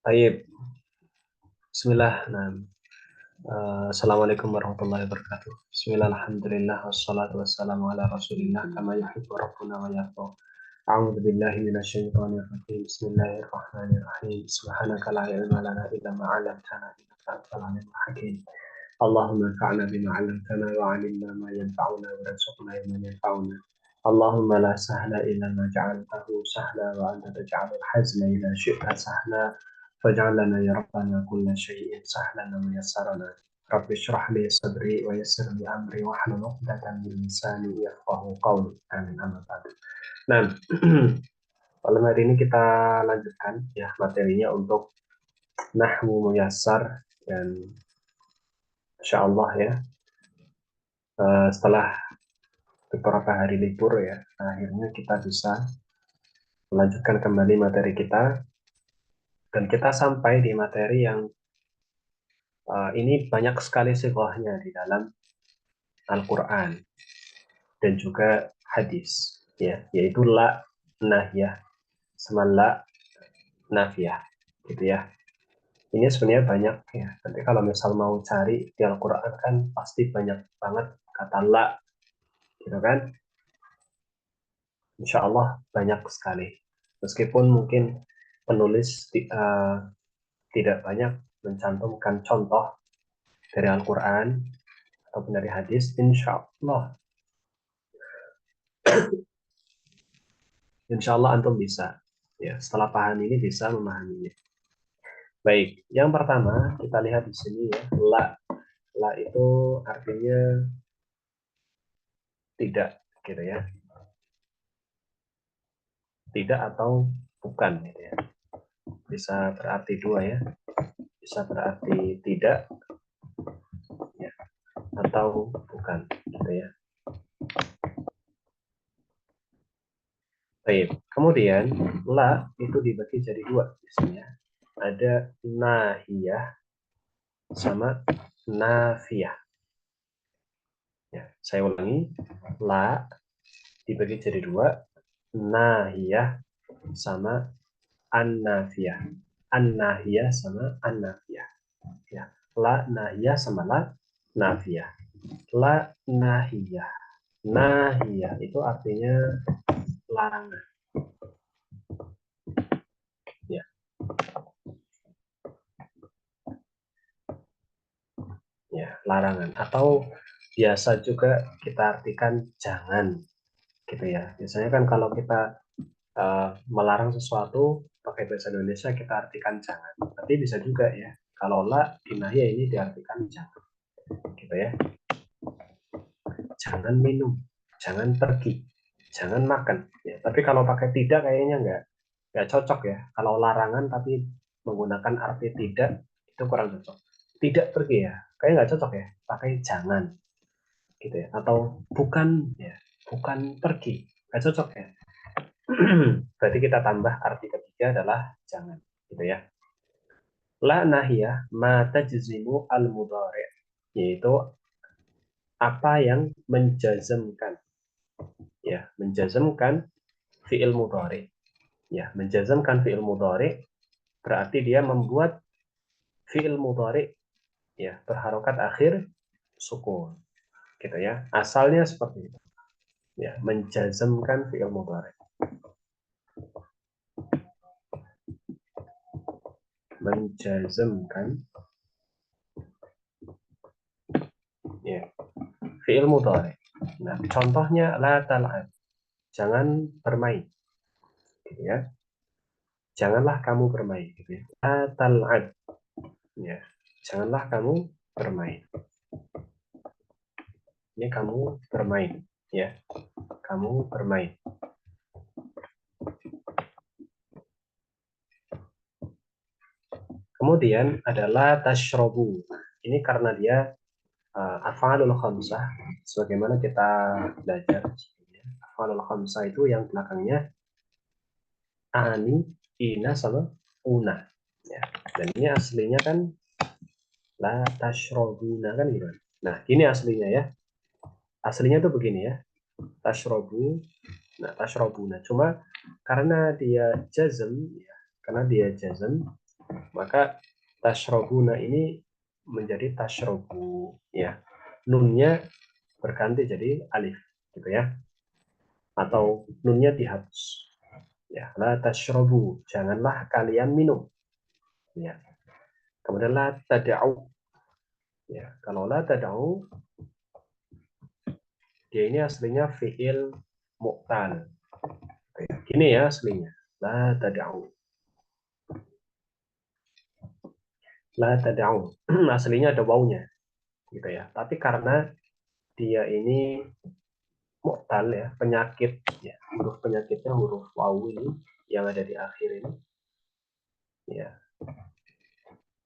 Baik, Bismillah. Nah, Assalamualaikum warahmatullahi wabarakatuh. Bismillah, alhamdulillah, wassalatu wassalamu ala rasulillah, kama yuhibbu rabbuna wa yarda. A'udzu billahi minasyaitonir rajim. Bismillahirrahmanirrahim. Subhanaka la ilma lana illa ma 'allamtana innaka antal alimul hakim. Allahumma anfa'na bima 'allamtana wa 'allimna ma yanfa'una warzuqna ilman yanfa'una. Allahumma la sahla illa ma ja'altahu sahla wa anta taj'alul hazna idza syi'ta sahla. فاجعل لنا يا ربنا كل شيء سهلا ويسرنا رب اشرح لي صدري ويسر لي امري واحلل عقدة من لساني يفقهوا قولي amin amin amin. Nah, malam hari ini kita lanjutkan ya materinya untuk nahwu muyassar dan insya Allah ya setelah beberapa hari libur ya akhirnya kita bisa melanjutkan kembali materi kita dan kita sampai di materi yang ini banyak sekali sighahnya di dalam Al-Quran dan juga hadis ya, yaitu la nahiyah sama la nafiyah gitu ya. Ini sebenarnya banyak ya. Nanti kalau misal mau cari di Al-Quran kan pasti banyak banget kata la gitu kan. Insya Allah banyak sekali. Meskipun mungkin penulis tidak banyak mencantumkan contoh dari Al-Quran ataupun dari hadis, insya Allah antum bisa ya, setelah paham ini bisa memahaminya. Baik, yang pertama kita lihat di sini ya, la. La itu artinya tidak, gitu ya. Tidak atau bukan, gitu ya. Bisa berarti dua ya. Bisa berarti tidak ya, atau bukan, gitu ya. Baik, kemudian la itu dibagi jadi dua di sini ya. Ada nahiyah sama nafiyah. Ya, saya ulangi, la dibagi jadi dua, nahiyah sama an-nafiyah. An-nahiyah sama an-nafiyah. Ya. La nahiyah sama la nafiyah. La nahiyah. Nahiyah itu artinya larangan. Ya. Ya, larangan. Atau biasa juga kita artikan jangan. Gitu ya. Biasanya kan kalau kita melarang sesuatu pakai bahasa Indonesia kita artikan jangan. Tapi bisa juga ya. Kalau la nahiyah ini diartikan jangan. Gitu ya. Jangan minum, jangan pergi, jangan makan. Ya, tapi kalau pakai tidak kayaknya nggak cocok ya. Kalau larangan tapi menggunakan arti tidak itu kurang cocok. Tidak pergi ya, kayak nggak cocok ya. Pakai jangan, gitu ya. Atau bukan ya, bukan pergi, nggak cocok ya. Berarti kita tambah arti ketiga adalah jangan, gitu ya. La nahiyah ma tajzimu al mudhari, yaitu apa yang menjazmkan ya, menjazmkan fi'il mudhari. Ya, menjazmkan fi'il mudhari berarti dia membuat fi'il mudhari ya berharokat akhir sukun. Gitu ya. Asalnya seperti itu. Ya, menjazmkan fi'il mudhari. Menjazmkan ya fi'il mudhari. Nah, contohnya la tal'ab. Jangan bermain. Gitu ya. Janganlah kamu bermain gitu ya. La tal'ab. Ya. Janganlah kamu bermain. Ini kamu bermain ya. Kamu bermain. Kemudian adalah tashrobu. Ini karena dia af'alul khamsah sebagaimana kita belajar sebelumnya. Af'alul khamsah itu yang belakangnya ani, ina sama una. Ya. Dan ini aslinya kan la tashrobuna kan gitu. Nah, ini aslinya ya. Aslinya tuh begini ya. Tashrobu, nah tashrobuna. Cuma Karena dia jazm, ya, karena dia jazm, maka tashrobuna ini menjadi tashrobu, ya. Nunnya berganti jadi alif, gitu ya. Atau nunnya dihapus. Ya, la tashrobu, janganlah kalian minum. Ya. Kemudian la tada'u. Ya, kalau la tada'u, dia ini aslinya fi'il mu'tal. Gini ya aslinya. La tada'u. La tada'u. Aslinya ada wawunya. Gitu ya. Tapi karena dia ini mu'tal ya, penyakit ya. Huruf penyakitnya huruf wawu ini yang ada di akhir ini. Ya.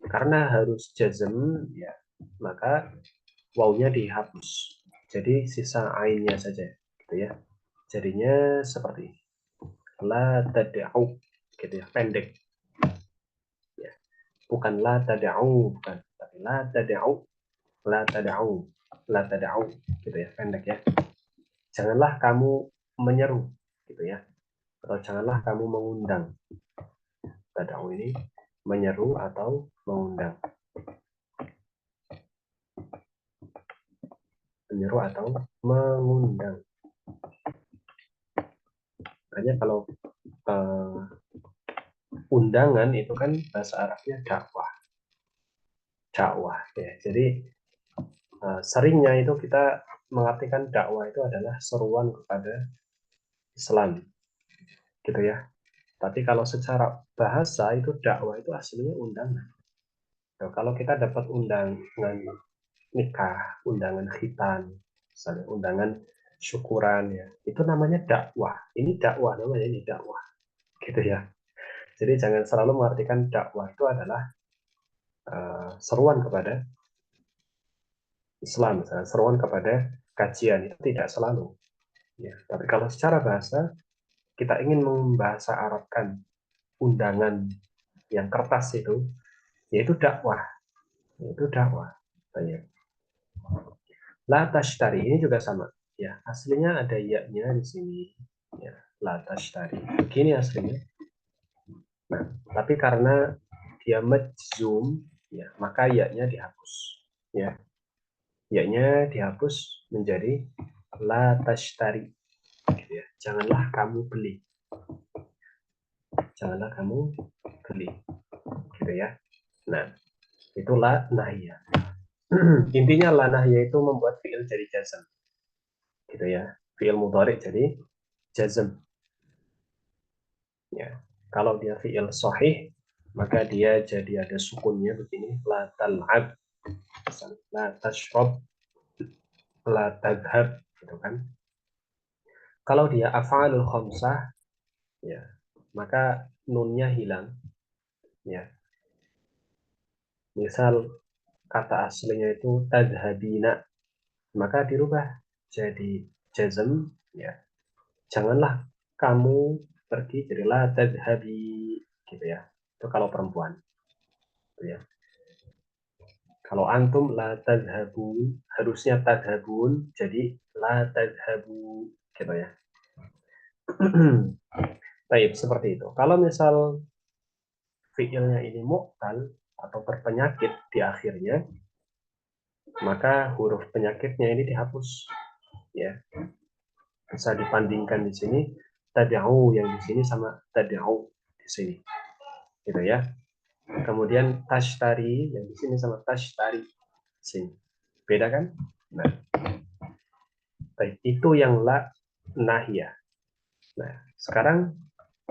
Karena harus jazm ya, maka wawunya dihapus. Jadi sisa ainnya saja gitu ya. Jadinya seperti ini. La tada'u gitu ya, pendek. Ya. Bukan la tada'u, bukan, tapi la tada'u, la tada'u, la tada'u gitu ya, pendek ya. Janganlah kamu menyeru gitu ya. Atau janganlah kamu mengundang. Tada'u ini menyeru atau mengundang. Menyeru atau mengundang. Makanya kalau uh, undangan itu kan bahasa Arabnya dakwah. Dakwah ya. Jadi seringnya itu kita mengartikan dakwah itu adalah seruan kepada Islam, gitu ya. Tapi kalau secara bahasa itu dakwah itu aslinya undangan. Nah, kalau kita dapat undangan nikah, undangan khitan, misalnya undangan syukuran ya, itu namanya dakwah. Ini dakwah namanya, ini dakwah, gitu ya. Jadi jangan selalu mengartikan dakwah itu adalah seruan kepada Islam, misalnya seruan kepada kajian, itu tidak selalu. Ya, tapi kalau secara bahasa kita ingin membahasa Arabkan undangan yang kertas itu, yaitu dakwah, yaitu dakwah. Banyak. La tashtari ini juga sama. Ya, aslinya ada ya-nya di sini. Ya, la tashtari. Begini aslinya. Nah, tapi karena dia majzum, ya, maka ya-nya dihapus. Ya, ya-nya dihapus menjadi la tashtari. Gitu ya. Janganlah kamu beli. Janganlah kamu beli. Gitu ya. Nah, itulah nahya. Intinya la nahya itu membuat fiil jadi jazm. Gitu ya. Fiil mudhari jadi jazm. Ya. Kalau dia fiil sahih, maka dia jadi ada sukunnya begini, la tal'ab, la tashrob, la tadhab, gitu kan. Kalau dia af'alul khamsah, ya, maka nunnya hilang, ya. Misal kata aslinya itu tadhabina, maka dirubah jadi jazm, ya. Janganlah kamu pergi, jadi la tadhabi, gitu ya. Itu kalau perempuan, gitu ya. Kalau antum la tadhabun, harusnya tadhabun, jadi la tadhabu, gitu ya. Baik, seperti itu. Kalau misal fiilnya ini mu'tal atau berpenyakit di akhirnya, maka huruf penyakitnya ini dihapus. Ya, bisa dibandingkan di sini tad'u yang di sini sama tad'u di sini, gitu ya. Kemudian tashtari yang di sini sama tashtari di sini. Beda kan? Nah, baik, itu yang la nahya. Nah, sekarang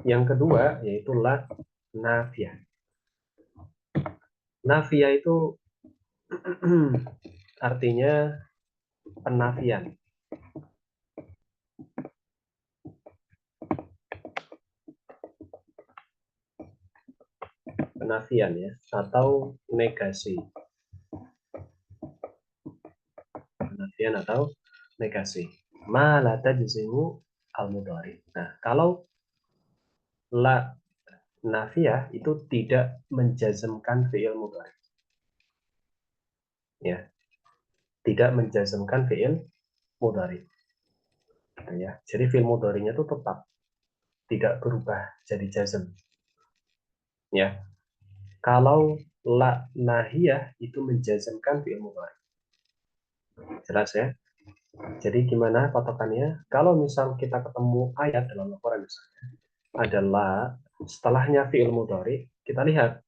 yang kedua yaitu la nafiyah. Nafiyah itu artinya penafian. Penafian ya, atau negasi. Penafian atau negasi. Ma la tajzimu al-mudhari. Nah, kalau la nafiyah itu tidak menjazmkan fi'il mudhari. Ya, tidak menjazmkan fi'il mudhari. Gitu ya. Jadi fi'il mudharinya itu tetap. tidak berubah jadi jazm. Ya, kalau la nahiyah itu menjazmkan fi'il mudhari. Jelas ya? Jadi gimana patokannya? Kalau misal kita ketemu ayat dalam Al-Quran misalnya, adalah setelahnya fi'il mudhari, kita lihat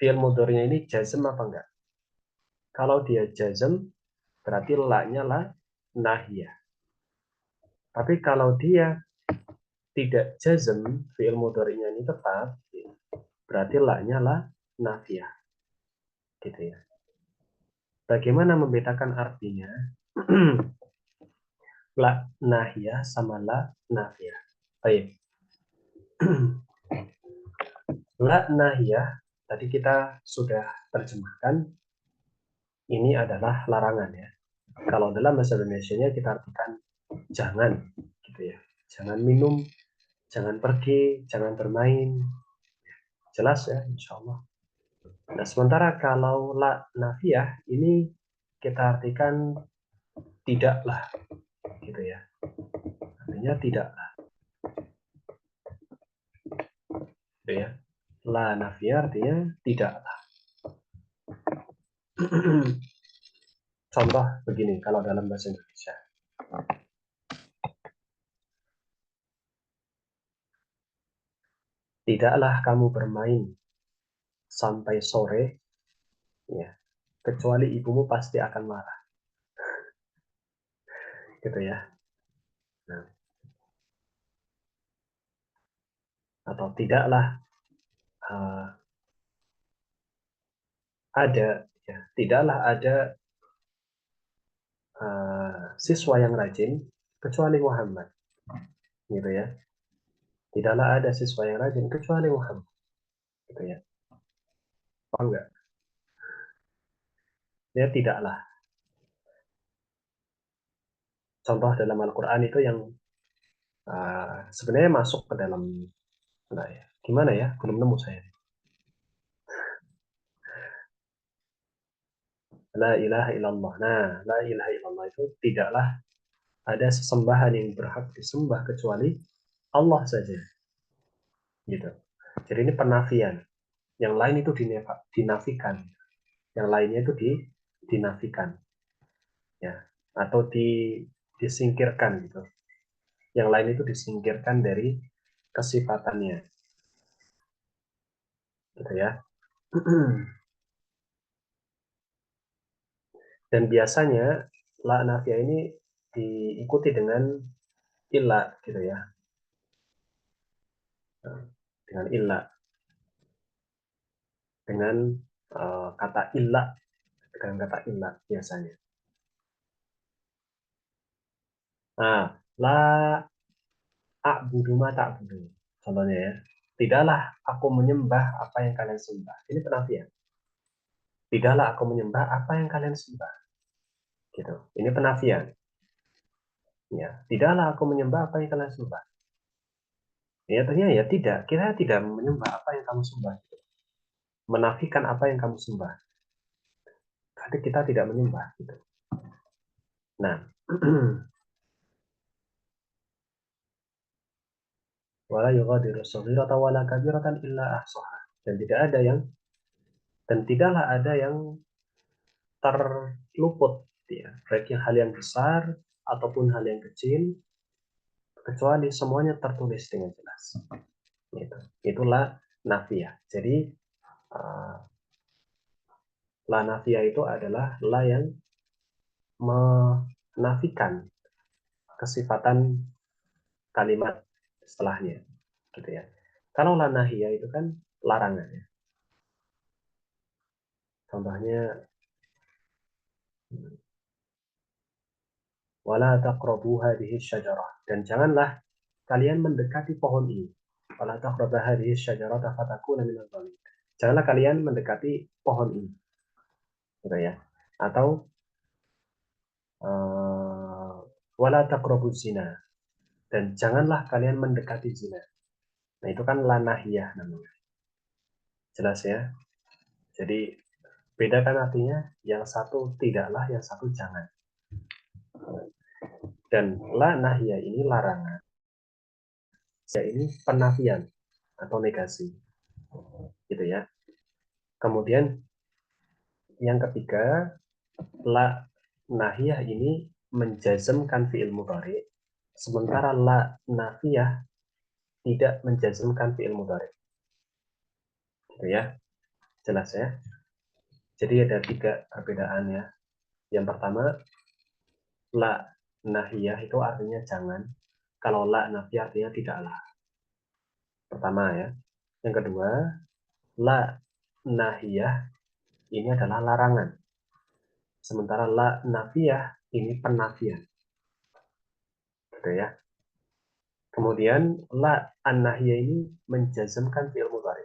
fi'il mudharinya ini jazm apa enggak. Kalau dia jazm, berarti la-nya la nahiyah. Tapi kalau dia tidak jazm, fi'il mudhari'nya ini tetap, berarti la-nya la nafiyah. Gitu ya. Bagaimana membedakan artinya? La nahiyah sama la nafiyah. Baik. La nahiyah tadi kita sudah terjemahkan, ini adalah larangan ya. Kalau dalam bahasa Indonesia-nya kita artikan jangan gitu ya. Jangan minum, jangan pergi, jangan bermain. Jelas ya, insya Allah. Nah, sementara kalau la nafiyah ini kita artikan tidaklah gitu ya. Artinya tidaklah gitu ya. La nafiyah artinya tidaklah. Contoh begini kalau dalam bahasa Indonesia. Tidaklah kamu bermain sampai sore ya, kecuali ibumu pasti akan marah. Gitu ya. Nah, atau tidaklah uh, ada ya, tidaklah ada siswa yang rajin kecuali Muhammad. Gitu ya. Tidaklah ada siswa yang rajin kecuali Muhammad. Gitu ya. Oh enggak? Ya tidaklah. Contoh dalam Al-Quran itu yang sebenarnya masuk ke dalam, nah ya, gimana ya? Belum nemu saya. La ilaha illallah. Nah, la ilaha illallah itu tidaklah ada sesembahan yang berhak disembah kecuali Allah saja. Gitu. Jadi ini penafian. Yang lain itu dinafikan. Yang lainnya itu dinafikan. Ya. Atau disingkirkan gitu. Yang lain itu disingkirkan dari kesifatannya. Gitu ya. Dan biasanya la nafiyah ini diikuti dengan illa gitu ya. Dengan illa, dengan kata illa, dengan kata illa biasanya. Nah, la a'budu ma ta'budu. Contohnya ya. Tidaklah aku menyembah apa yang kalian sembah. Ini penafian. Tidaklah aku menyembah apa yang kalian sembah. Gitu. Ini penafian. Ya, tidaklah aku menyembah apa yang kalian sembah. Ya, ternyata ya tidak. Kita tidak menyembah apa yang kamu sembah. Menafikan apa yang kamu sembah. Berarti kita tidak menyembah. Gitu. Nah, wala yughadiru shaghiratan wala kabiratan illa ahsaha. Dan tidak ada yang, dan tidaklah ada yang terluput ya, baik yang hal yang besar ataupun hal yang kecil, kecuali semuanya tertulis dengan jelas. Gitu. Itulah nafiyah. Jadi la nafiyah itu adalah la yang menafikan kesifatan kalimat setelahnya. Gitu ya. Kalau la nahiyah itu kan larangan ya. Contohnya wala taqrabu hadhihi syajarah, dan janganlah kalian mendekati pohon ini. Wala taqrabu hadhihi syajarah fatakuna minadh dhalimin. Janganlah kalian mendekati pohon ini. Gitu ya. Atau wala taqrabu zina, dan janganlah kalian mendekati zina. Nah, itu kan lanahiyah namanya. Jelas ya. Jadi bedakan artinya, yang satu tidaklah, yang satu jangan. Dan la nahiyah ini larangan. Ya, ini penafian atau negasi, gitu ya. Kemudian yang ketiga, la nahiyah ini menjazmkan fi'il mudhari, sementara la nafiyah tidak menjazmkan fi'il mudhari. Gitu ya, jelas ya. Jadi ada 3 perbedaan ya. Yang pertama, la nahiyah itu artinya jangan. Kalau la nafiyah artinya tidaklah. Pertama ya. Yang kedua, la nahiyah ini adalah larangan. Sementara la nafiyah ini penafian. Gitu ya. Kemudian la an-nahiyah ini menjazmkan fi'il mudhari.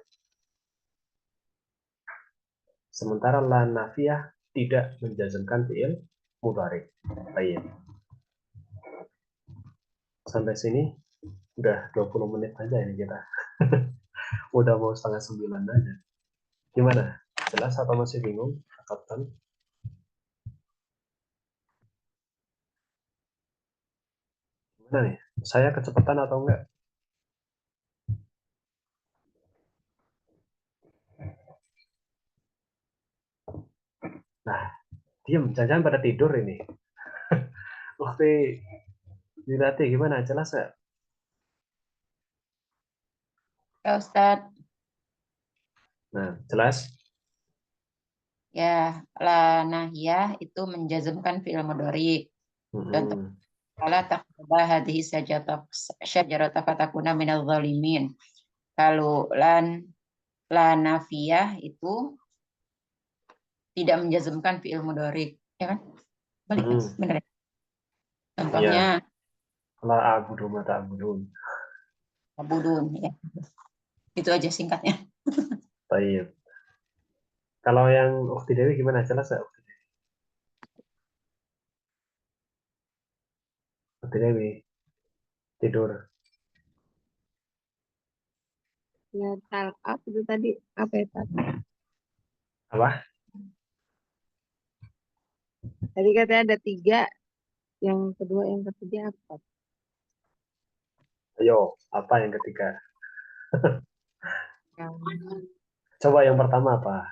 Sementara la nafiyah tidak menjazmkan fi'il mudhari. Baik. Sampai sini udah 20 menit aja ini kita. Udah mau setengah 9 aja. Gimana? Jelas atau masih bingung? Kapten? Gimana nih? Saya kecepatan atau enggak? Nah, diam. Jangan-jangan pada tidur ini. Waktu dilatih gimana? Jelas nggak? Ya Ustadz, Nah, jelas? ya la nahiyah itu menjazmkan fi'il mudhari. Contoh, Hmm. kala taqrabu hadhihi syajarata fatakuna minadh dhalimin. Kalau la nafiyah itu tidak menjazmkan fi'il mudhari, ya kan? Balik Mas, Hmm. benar ya? Contohnya Ya, la abudu mata abudun. abudun ya. Itu aja singkatnya. Baik. Kalau yang Ukti Dewi gimana? Jelas nggak? Ukti Dewi tidur. Ya, talak itu tadi apa ya Pak? Apa? Tadi katanya ada 3, yang kedua, yang ketiga apa? Ayo, apa yang ketiga? Yang, Coba yang pertama apa?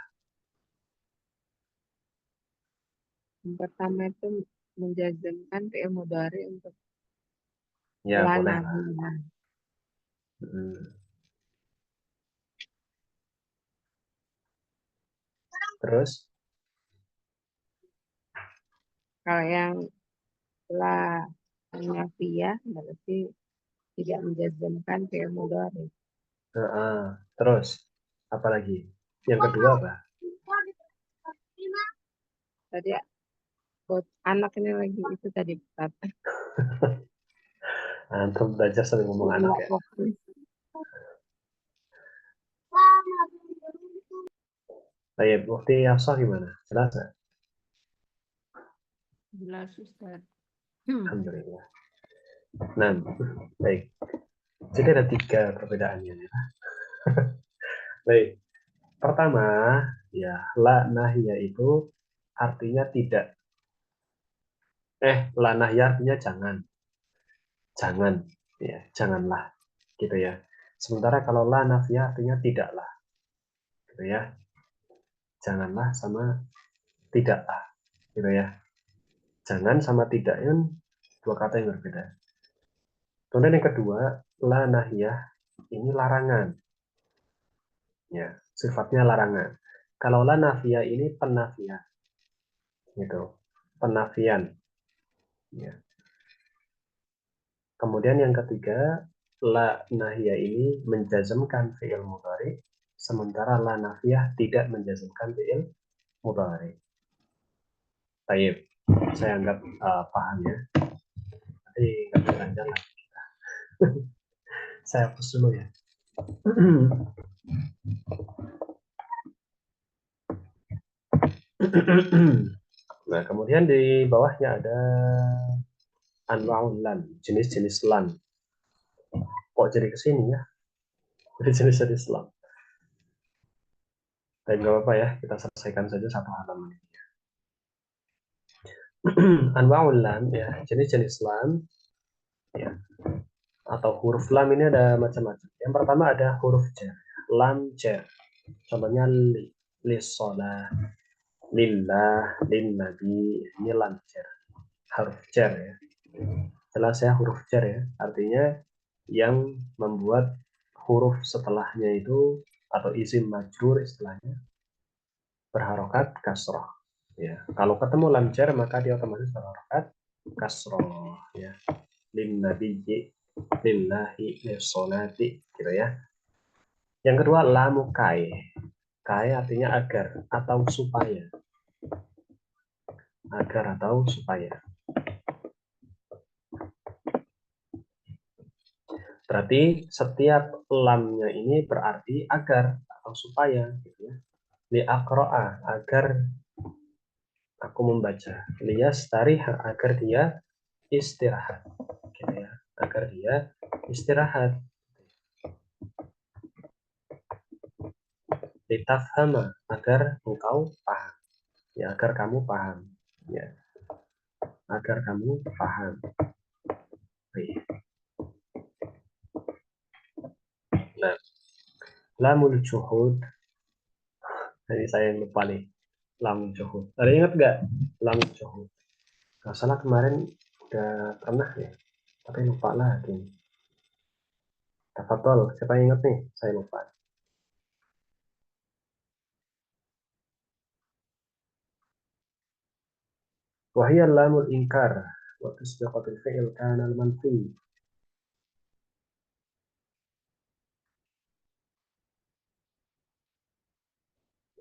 yang pertama itu menjazmkan fi'il mudhari untuk Ya, la boleh lah. nahiyah. Hmm. Terus? Kalau yang la nafiyah berarti tidak menjazmkan fi'il mudhari. Terus? Apa lagi? Yang kedua apa? Tadi buat anak ini lagi itu tadi Pak. Antum belajar sambil ngomong anak Nggak ya. fokus. Baik, bukti Hafsah gimana? Jelas nggak? Jelas Ustaz. Alhamdulillah. Nah, baik. Jadi ada 3 perbedaannya ya. Baik. Pertama, ya, la nahiyah itu artinya tidak. La nahiyah artinya jangan. Jangan. Ya, janganlah. Gitu ya. Sementara kalau la nafiyah artinya tidaklah. Gitu ya. Janganlah sama tidaklah. Gitu ya. Jangan sama tidak kan 2 kata yang berbeda. Kemudian yang kedua, la nahiyah ini larangan. Ya, sifatnya larangan. Kalau la nafiyah ini penafian. Gitu. Penafian. Ya. Kemudian yang ketiga, la nahiyah ini menjazmkan fi'il mudhari, sementara la nafiyah tidak menjazmkan fi'il mudhari. Baik, saya anggap paham ya. Nanti nggak jalan-jalan. Saya hapus dulu ya. Nah, kemudian di bawahnya ada anwa'ul lan, jenis-jenis lan. Kok jadi ke sini ya? Jadi jenis-jenis lan. Tapi nggak apa-apa ya, kita selesaikan saja satu halaman ini. Anwa'ul lan, ya, jenis-jenis lan, ya. atau huruf lam ini ada macam-macam. Yang pertama ada huruf jar, lam jar. Contohnya lissolah, lillah, lin nabi, ini lam jar, huruf jar ya. Jelas ya huruf jar ya, artinya yang membuat huruf setelahnya itu atau isim majrur istilahnya berharokat kasroh. Ya, kalau ketemu lam jar maka dia otomatis berharokat kasroh. Ya, lin nabiyyi, lillahi, lissolati, gitu ya. Yang kedua lamu kai. Kai artinya agar atau supaya. Agar atau supaya. Berarti setiap lamnya ini berarti agar atau supaya, gitu ya. Li akroa, agar aku membaca. Lias tariha, agar dia istirahat, gitu ya. Agar dia istirahat. Litafhama, agar engkau paham. Ya, agar kamu paham. Ya, agar kamu paham. Baik. Nah, lamul juhud. Ini saya yang lupa nih. Lamul juhud. Ada ingat nggak? Lamul juhud. Kalau salah kemarin udah pernah ya. Tapi lupa lagi. Tafadhol, siapa yang ingat nih? Saya lupa. Wahiyya lamul inkar. Wa tasbiqatul fi'il kana al-manfi.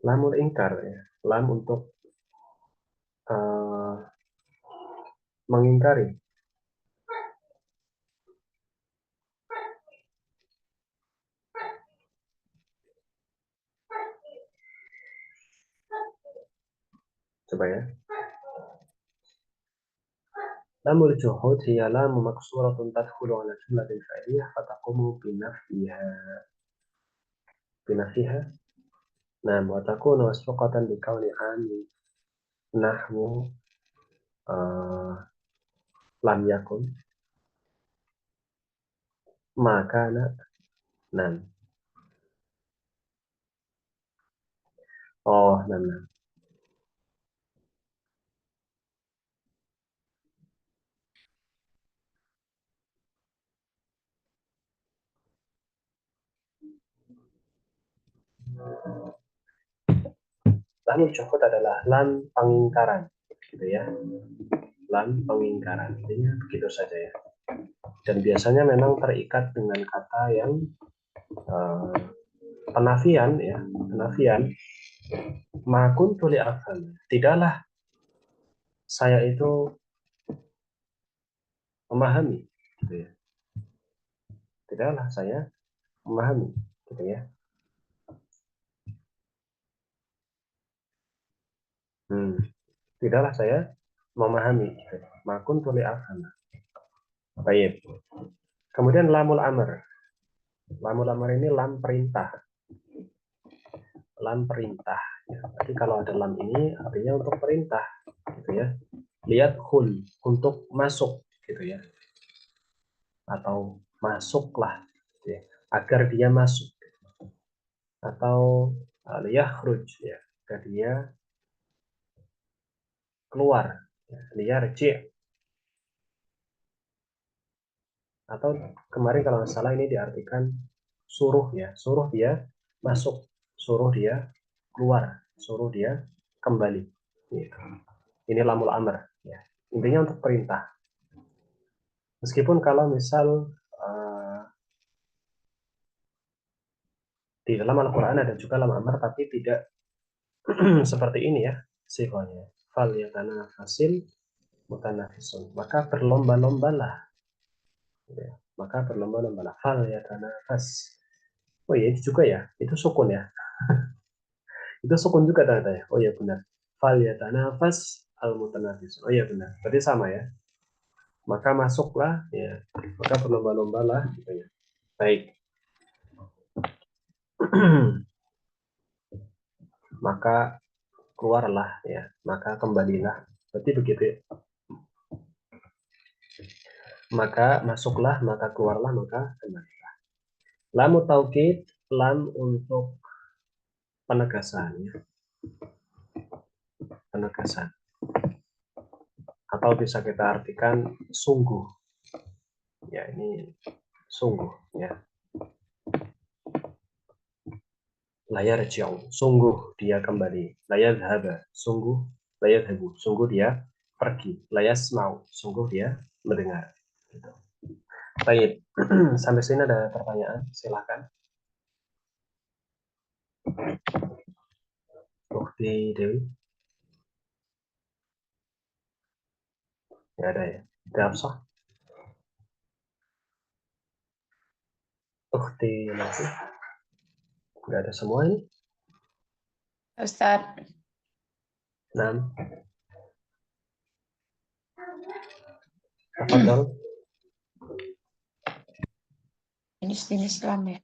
Lamul inkar ya. Lam untuk uh, mengingkari. Coba ya. Lamul juhud hiya lamu maksuratun tadkhulu ala jumlatin fa'iliyah fataqumu binafiha. Nah, wa takunu masbuqatan bi kauni ami nahwu uh, lam yakun maka nan. Oh, nan. Lamul juhud adalah lam pengingkaran, gitu ya. Lam pengingkaran. Intinya begitu saja ya. Dan biasanya memang terikat dengan kata yang uh, penafian ya, penafian. Makun tuli afham. Tidaklah saya itu memahami, gitu ya. Tidaklah saya memahami, gitu ya. Tidaklah saya memahami. Gitu. Makun tuli afham. Baik. Kemudian lamul amr. Lamul amr ini lam perintah. Lam perintah. Ya. Jadi kalau ada lam ini artinya untuk perintah, gitu ya. Lihat hul untuk masuk, gitu ya. Atau masuklah, gitu ya. Agar dia masuk. Atau liyakhruj ya, agar dia keluar. Ya. Liyarji. Atau kemarin kalau nggak salah ini diartikan suruh ya, suruh dia masuk, suruh dia keluar, suruh dia kembali. Gitu. Ini lamul amr ya. Intinya untuk perintah. Meskipun kalau misal di dalam Al-Quran ada juga lam amr tapi tidak seperti ini ya sifatnya. Fal yatanafasil mutanafisun. Maka berlomba-lombalah. Ya. Maka berlomba-lombalah. Fal yatanafas. Oh iya itu juga ya. Itu sukun ya. Itu sukun juga ternyata ya. Oh iya benar. Fal yatanafas al mutanafis. Oh iya benar. Berarti sama ya. Maka masuklah ya. Maka berlomba-lombalah gitu ya. Baik. Maka keluarlah ya. Maka kembalilah. Berarti begitu ya. maka masuklah, maka keluarlah, maka kembalilah. Lam taukid, lam untuk penegasan, ya. Penegasan. Atau bisa kita artikan sungguh. Ya, ini sungguh, ya. Layar jauh, sungguh dia kembali. Layar haba, sungguh. Layar habu, sungguh dia pergi. Layar mau, sungguh dia mendengar. Gitu. Baik, sampai sini ada pertanyaan, silakan. Bukti Dewi, nggak ada ya. Gapsah, Bukti masih, nggak ada semua ini. Ustadz, 6. Tafadhol. jenis-jenis lam ya.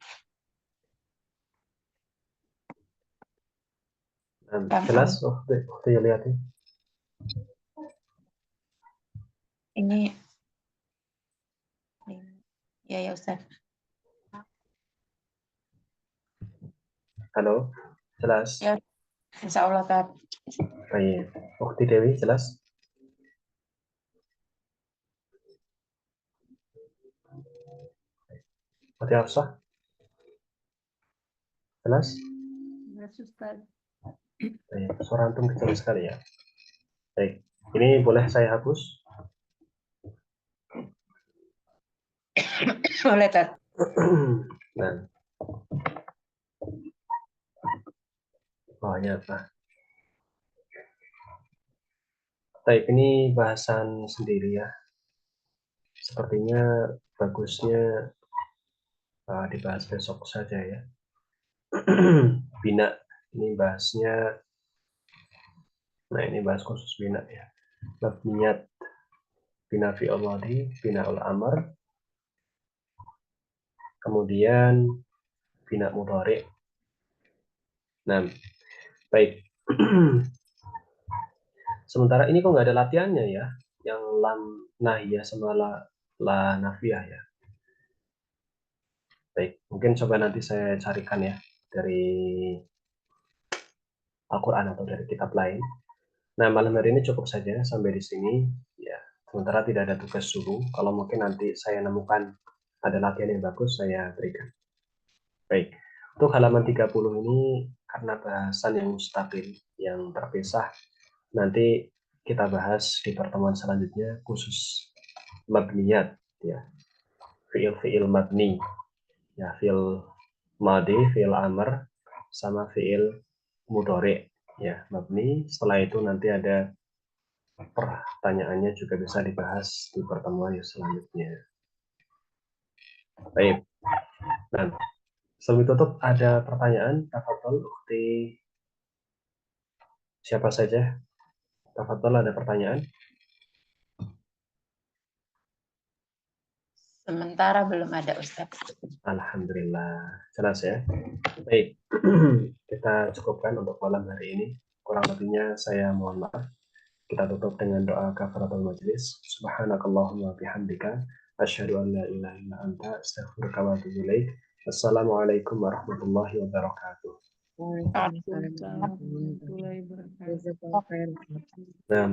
Jelas, Bukti lihat ini. Ini ya Ustadz. Halo, jelas. Ya, insya Allah Ustadz. Baik, Bukti Dewi, jelas. Bukti Hafsah, jelas. Baik, suara antum kecil sekali ya. Baik, ini boleh saya hapus? Boleh Ustadz. Nah, bawahnya apa? Baik, ini bahasan sendiri ya. Sepertinya bagusnya dibahas besok saja ya. Bina, ini bahasnya, nah ini bahas khusus bina ya. Mabniyat, bina fi'il madhi, bina ul amr, kemudian bina mudhari. Nah, baik. Sementara ini kok nggak ada latihannya ya, yang lam nahiyah sama la nafiyah ya. Baik, mungkin coba nanti saya carikan ya dari Al-Quran atau dari kitab lain. Nah, malam hari ini cukup saja sampai di sini. Ya, sementara tidak ada tugas subuh. Kalau mungkin nanti saya nemukan ada latihan yang bagus, saya berikan. Baik, untuk halaman 30 ini karena bahasan yang mustaqil, yang terpisah, nanti kita bahas di pertemuan selanjutnya khusus mabniyat, ya, fiil-fiil mabni, ya, fiil madi, fiil amr, sama fiil mudhari, ya, mabni. Setelah itu nanti ada pertanyaannya juga bisa dibahas di pertemuan yang selanjutnya. Baik. Nah, sebelum tutup ada pertanyaan, tafadhol Ukhti. Siapa saja? Tafadhol, ada pertanyaan? Sementara belum ada Ustadz. Alhamdulillah, jelas ya. Baik, kita cukupkan untuk malam hari ini. Kurang lebihnya saya mohon maaf. Kita tutup dengan doa kafaratul majlis. Subhanakallahumma bihamdika asyhadu an la ilaha illa anta astaghfiruka wa atubu ilaik. Assalamualaikum warahmatullahi wabarakatuh. Waalaikumsalam warahmatullahi wabarakatuh. Jazakallahu khairan. Nah,